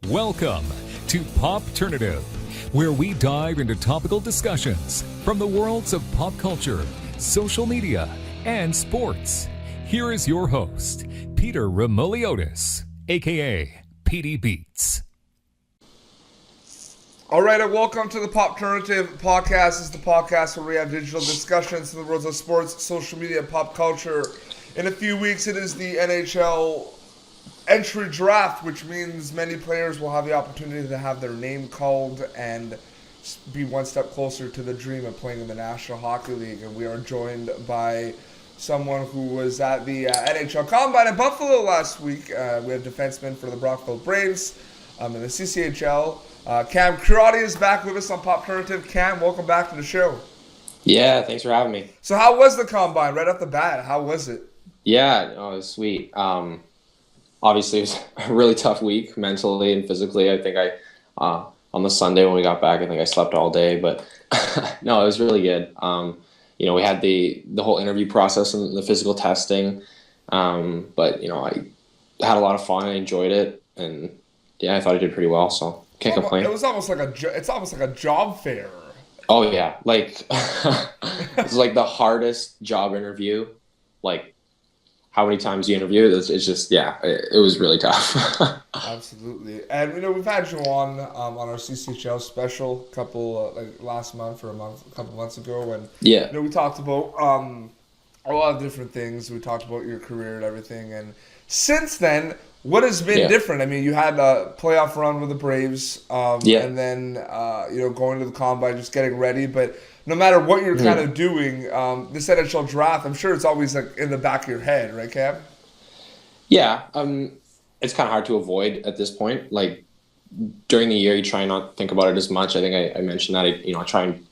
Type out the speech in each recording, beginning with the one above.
Welcome to Popternative, where we dive into topical discussions from the worlds of pop culture, social media, and sports. Here is your host, Peter Remoliotis, aka PD Beats. All right, and welcome to the Popternative podcast. This is the podcast where we have digital discussions in the worlds of sports, social media, and pop culture. In a few weeks, it is the NHL entry draft, which means many players will have the opportunity to have their name called and be one step closer to the dream of playing in the National Hockey League. And we are joined by someone who was at the NHL Combine in Buffalo last week. We have defenseman for the Brockville Braves in the CCHL. Cam Crotty is back with us on Popternative. Cam, welcome back to the show. Yeah, thanks for having me. So how was the Combine right off the bat? How was it? Yeah, it was sweet. Obviously, it was a really tough week mentally and physically. I think on the Sunday when we got back, I think I slept all day. But no, it was really good. We had the whole interview process and the physical testing. But I had a lot of fun. I enjoyed it, and yeah, I thought I did pretty well. So can't complain. It was almost like it's almost like a job fair. Oh yeah, like it's like the hardest job interview. Like, how many times you interview? It's just, it was really tough. Absolutely. And, we've had you on our CCHL special last month or a couple months ago. And, we talked about a lot of different things. We talked about your career and everything. And since then, what has been different? I mean, you had a playoff run with the Braves and then, going to the Combine, just getting ready. But no matter what you're kind of doing, this NHL draft, I'm sure it's always like in the back of your head, right, Cam? Yeah, it's kind of hard to avoid at this point. Like during the year, you try not to think about it as much. I think I mentioned that. I try and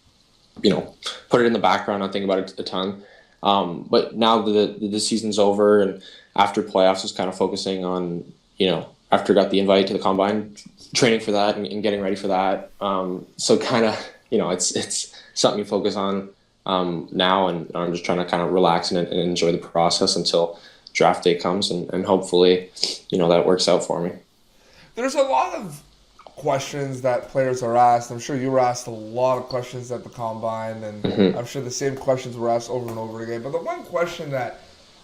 put it in the background, not think about it a ton. But now the season's over, and after playoffs, was kind of focusing on after I got the invite to the Combine, training for that and getting ready for that. So kind of it's something you focus on now, and I'm just trying to kind of relax and enjoy the process until draft day comes, and hopefully, that works out for me. There's a lot of questions that players are asked. I'm sure you were asked a lot of questions at the Combine, and I'm sure the same questions were asked over and over again. But the one question that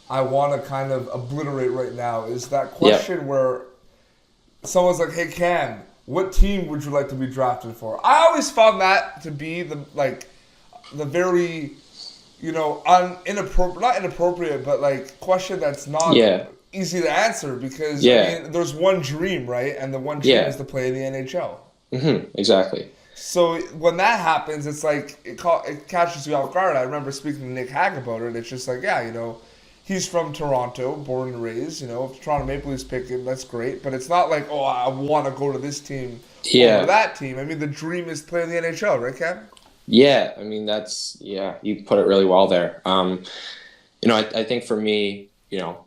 I want to kind of obliterate right now is that question where someone's like, "Hey Cam, what team would you like to be drafted for?" I always found that to be the very, not inappropriate, but like question that's not easy to answer because there's one dream, right? And the one dream is to play in the NHL. Exactly. So when that happens, it's like it catches you off guard. I remember speaking to Nick Hag about it. It's just like, he's from Toronto, born and raised. If Toronto Maple Leafs pick him, that's great. But it's not like, I want to go to this team or that team. I mean, the dream is playing the NHL, right, Cam? Yeah, I mean, you put it really well there. I think for me,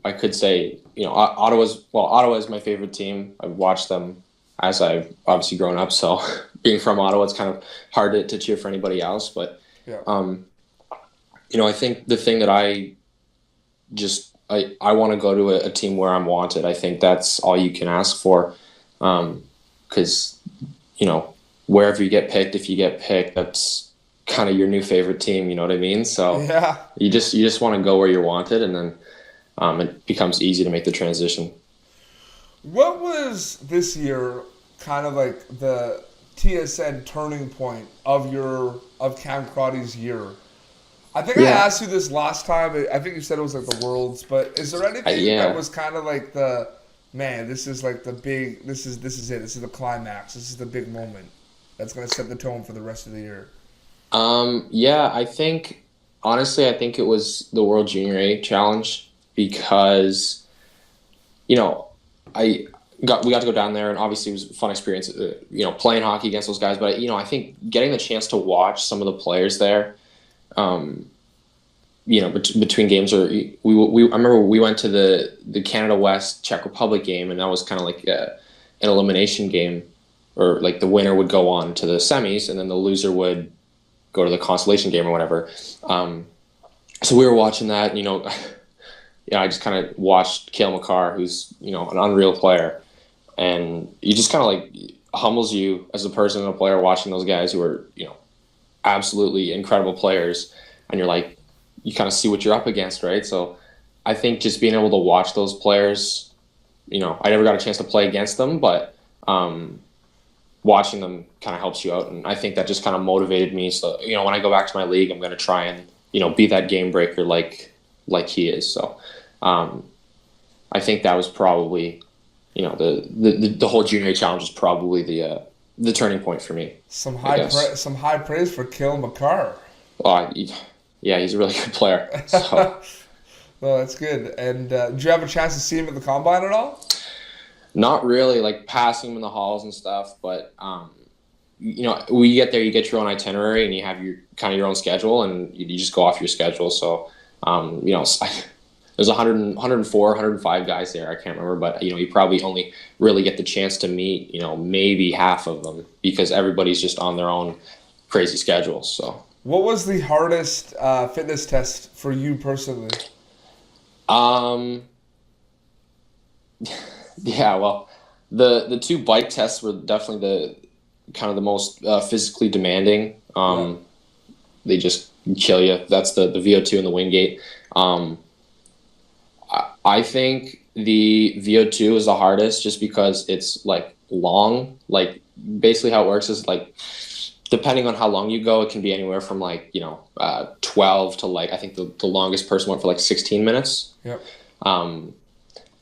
I could say, Ottawa is my favorite team. I've watched them as I've obviously grown up. So being from Ottawa, it's kind of hard to cheer for anybody else. But, I think the thing that I want to go to a team where I'm wanted. I think that's all you can ask for. Because, wherever you get picked, if you get picked, that's kind of your new favorite team, you know what I mean? So you just want to go where you're wanted, and then it becomes easy to make the transition. What was this year kind of like the TSN turning point of Cam Crotty's year? I think I asked you this last time. I think you said it was like the Worlds, but is there anything that was kind of like this is like the big, this is it, this is the climax, this is the big moment that's going to set the tone for the rest of the year? I think it was the World Junior A Challenge because, we got to go down there, and obviously it was a fun experience, playing hockey against those guys. But, I think getting the chance to watch some of the players there, between games, or I remember we went to the Canada West Czech Republic game, and that was kind of like an elimination game, or like the winner would go on to the semis, and then the loser would go to the consolation game or whatever. So we were watching that, I just kind of watched Cale Makar, who's, an unreal player. And you just kind of like, humbles you as a person and a player watching those guys who are, absolutely incredible players, and you're like, you kind of see what you're up against, right? So I think just being able to watch those players, I never got a chance to play against them, but watching them kind of helps you out. And I think that just kind of motivated me. So, when I go back to my league, I'm going to try and, be that game breaker like he is. So I think that was probably, the whole junior challenge is probably the turning point for me. Some high praise for Kale McCarr. Well, yeah, he's a really good player. So. Well, that's good. And did you have a chance to see him at the Combine at all? Not really, like passing him in the halls and stuff, but when you get there, you get your own itinerary and you have your own schedule, and you just go off your schedule. So, there's 104, 105 guys there. I can't remember, but you probably only really get the chance to meet, maybe half of them because everybody's just on their own crazy schedules. So, what was the hardest fitness test for you personally? Yeah, well, the two bike tests were definitely the most physically demanding. They just kill you. That's the VO2 and the Wingate. I think the VO2 is the hardest just because it's like long. Like basically how it works is like depending on how long you go, it can be anywhere from 12 to I think the longest person went for 16 minutes. Yep.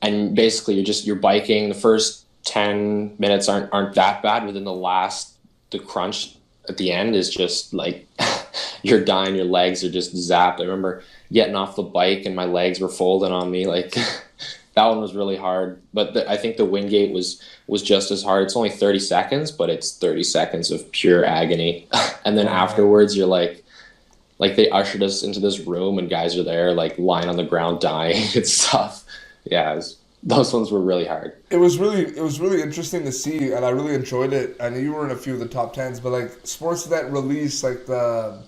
And basically you're biking. The first 10 minutes aren't that bad, but then the crunch at the end is just like you're dying, your legs are just zapped. I remember getting off the bike and my legs were folding on me. That one was really hard. But I think the Wingate was just as hard. It's only 30 seconds, but it's 30 seconds of pure agony. And then afterwards you're like they ushered us into this room and guys are there lying on the ground dying and stuff. Yeah, those ones were really hard. It was really interesting to see, and I really enjoyed it. I know you were in a few of the top 10s, but sports that release the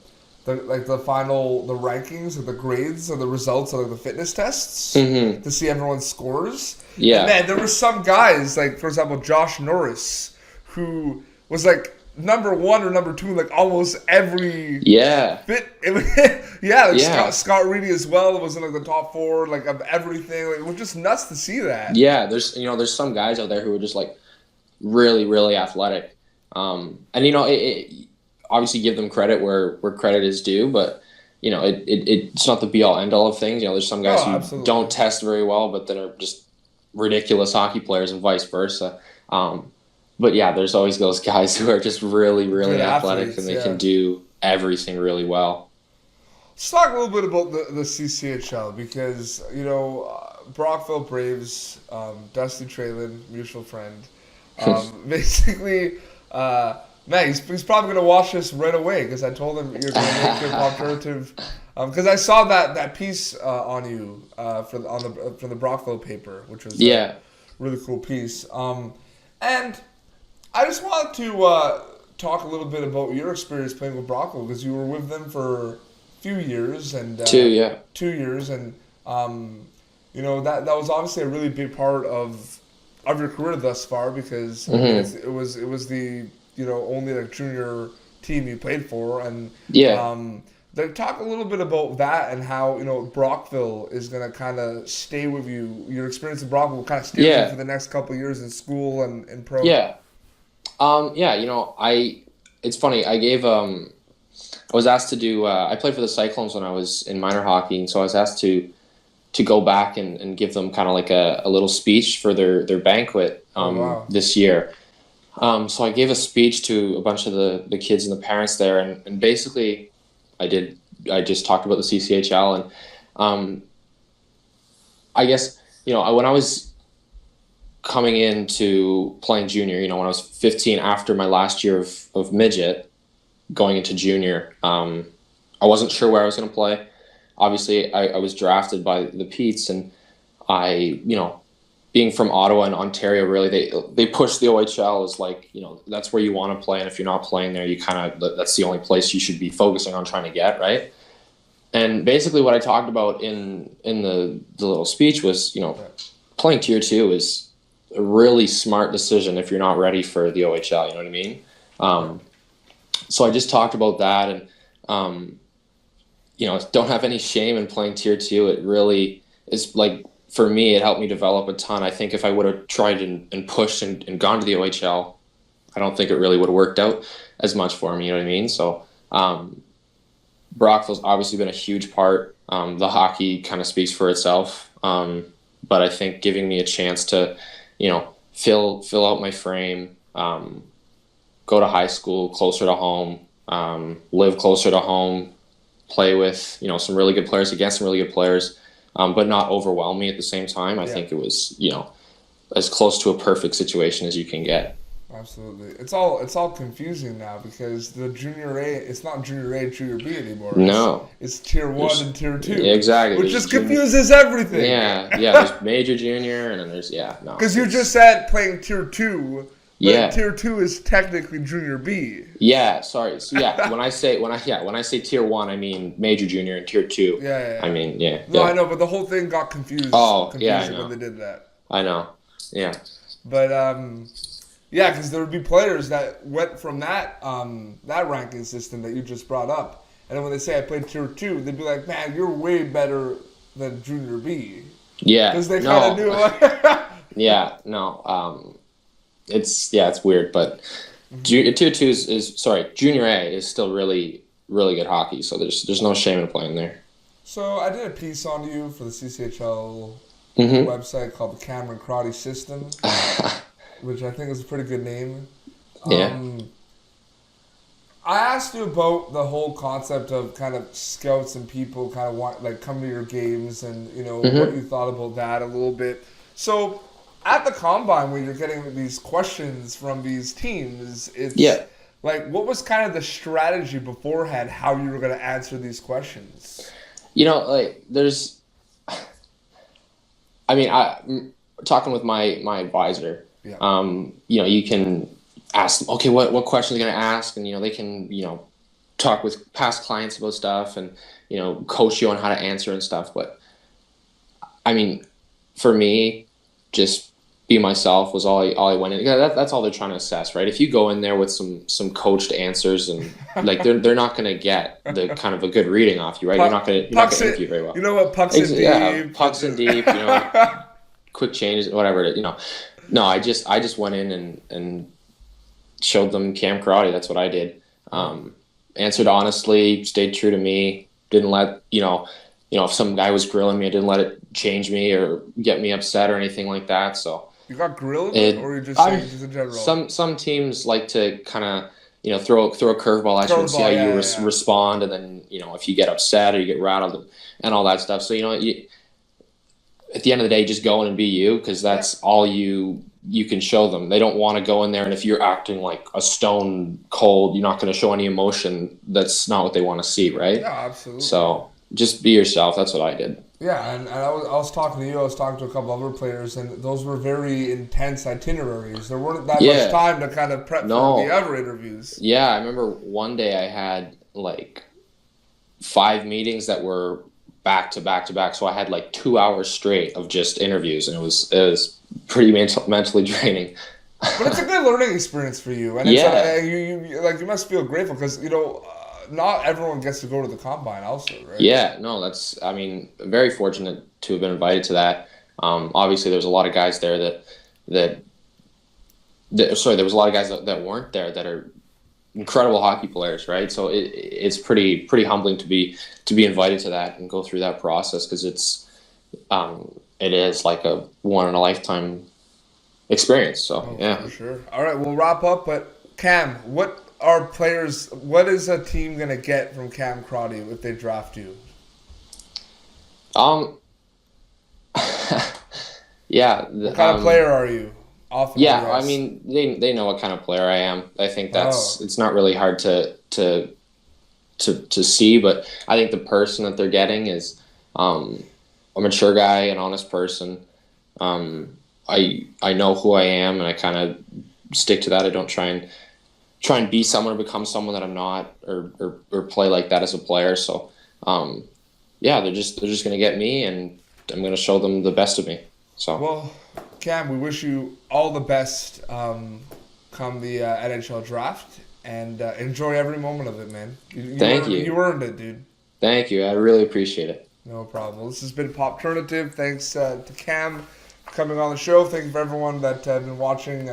rankings or the grades or the results of the fitness tests to see everyone's scores. Yeah, and man, there were some guys for example Josh Norris who was number 1 or number 2 in almost every fit. Scott Reedy as well was in the top 4 of everything. It was just nuts to see that. Yeah, there's some guys out there who are just really really athletic, and it obviously give them credit where credit is due, but it's not the be all end all of things. There's some guys who don't test very well, but then are just ridiculous hockey players and vice versa. But yeah, there's always those guys who are just really, really athletic and they can do everything really well. Let's talk a little bit about the CCHL because, Brockville Braves, Dusty Traylon, mutual friend, basically, man, he's probably going to watch this right away because I told him you're going to make an alternative. Because I saw that piece on you from the Brockville paper, which was a really cool piece. And I just wanted to talk a little bit about your experience playing with Brockville because you were with them for a few years and 2 years, and that was obviously a really big part of your career thus far because it was the only junior team you played for, and talk a little bit about that and how Brockville is going to kind of stay with you. Your experience in Brockville will kind of stay with you for the next couple of years in school and in pro. It's funny. I was asked to do. I played for the Cyclones when I was in minor hockey, and so I was asked to go back and give them kind of a little speech for their banquet this year. So I gave a speech to a bunch of the kids and the parents there, and basically I just talked about the CCHL, and I guess when I was coming into playing junior, when I was 15 after my last year of midget, going into junior, I wasn't sure where I was going to play. Obviously, I was drafted by the Petes, and I, being from Ottawa and Ontario, really, they push the OHL as that's where you want to play, and if you're not playing there, you that's the only place you should be focusing on trying to get, right? And basically what I talked about in the little speech was, playing Tier 2 is a really smart decision if you're not ready for the OHL. You know what I mean? So I just talked about that, and don't have any shame in playing tier 2. It really is, like, for me, it helped me develop a ton. I think if I would have tried and pushed and gone to the OHL, I don't think it really would have worked out as much for me. You know what I mean? So Brockville's obviously been a huge part. The hockey kind of speaks for itself. But I think giving me a chance to, fill out my frame, go to high school closer to home, live closer to home, play with, some really good players, against some really good players, but not overwhelm me at the same time. I think it was, as close to a perfect situation as you can get. Absolutely. It's all confusing now because the junior A, it's not junior A, junior B anymore. No. It's tier 1 and tier 2. Exactly. Which just confuses everything. Yeah. There's major, junior, and then there's, no. Because you just said playing tier 2, but tier 2 is technically junior B. Yeah, sorry. So when I say tier 1, I mean major, junior, and tier 2. Yeah. I mean, No, I know, but the whole thing got confused. I know. When they did that. I know. Yeah. But yeah, because there would be players that went from that ranking system that you just brought up, and then when they say I played tier 2, they'd be like, "Man, you're way better than junior B." Yeah, because they kind of knew. Yeah, no, it's weird, but tier 2 junior A is still really, really good hockey. So there's no shame in playing there. So I did a piece on you for the CCHL website called the Cameron Crotty System. Which I think is a pretty good name. I asked you about the whole concept of kind of scouts and people kind of come to your games and, what you thought about that a little bit. So at the Combine, when you're getting these questions from these teams, like, what was kind of the strategy beforehand, how you were going to answer these questions? I'm talking with my advisor. You can ask them, okay, what questions are they going to ask? And, they can, talk with past clients about stuff and, coach you on how to answer and stuff. But, for me, just be myself was all I went in. That's all they're trying to assess, right? If you go in there with some coached answers and, like, they're not going to get the kind of a good reading off you, right? You're not going to interview very well. You know what? Pucks in deep. Yeah, pucks in deep, quick changes, whatever it is, No, I just went in and showed them Cam Crotty. That's what I did. Answered honestly, stayed true to me. Didn't let if some guy was grilling me, I didn't let it change me or get me upset or anything like that. So you got grilled, or you just saying just in general? Some teams like to kind of throw a curveball at you and see how you respond, and then if you get upset or you get rattled and all that stuff. So at the end of the day, just go in and be you, because that's all you can show them. They don't want to go in there, and if you're acting like a stone cold, you're not going to show any emotion. That's not what they want to see, right? Yeah, absolutely. So just be yourself. That's what I did. Yeah, and I was talking to you. I was talking to a couple other players, and those were very intense itineraries. There weren't that much time to kind of prep for the other interviews. Yeah, I remember one day I had like 5 meetings that were back to back to back. So I had like 2 hours straight of just interviews, and it was pretty mentally draining. But it's a good learning experience for you, and it's you must feel grateful because not everyone gets to go to the Combine, also, right? Yeah, no, that's very fortunate to have been invited to that. Obviously, there's a lot of guys there there was a lot of guys that weren't there that are incredible hockey players, right? So it's pretty humbling to be invited to that and go through that process, because it is like a one in a lifetime experience. So yeah, for sure. All right, we'll wrap up. But Cam, what is a team gonna get from Cam Crotty if they draft you? Yeah. What kind of player are you? They know what kind of player I am. I think it's not really hard to see, but I think the person that they're getting is a mature guy, an honest person. I know who I am, and I kind of stick to that. I don't try and be someone or become someone that I'm not, or play like that as a player. So they're just gonna get me, and I'm gonna show them the best of me. So well, Cam, we wish you all the best come the NHL Draft, and enjoy every moment of it, man. Thank you. You earned it, dude. Thank you. I really appreciate it. No problem. Well, this has been Popternative. Thanks to Cam for coming on the show. Thank you for everyone that have been watching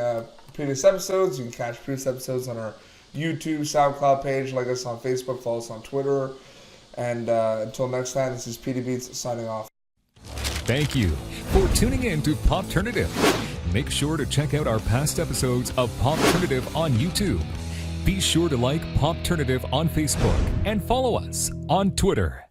previous episodes. You can catch previous episodes on our YouTube, SoundCloud page. Like us on Facebook. Follow us on Twitter. And until next time, this is PD Beats signing off. Thank you for tuning in to Popternative. Make sure to check out our past episodes of Popternative on YouTube. Be sure to like Popternative on Facebook and follow us on Twitter.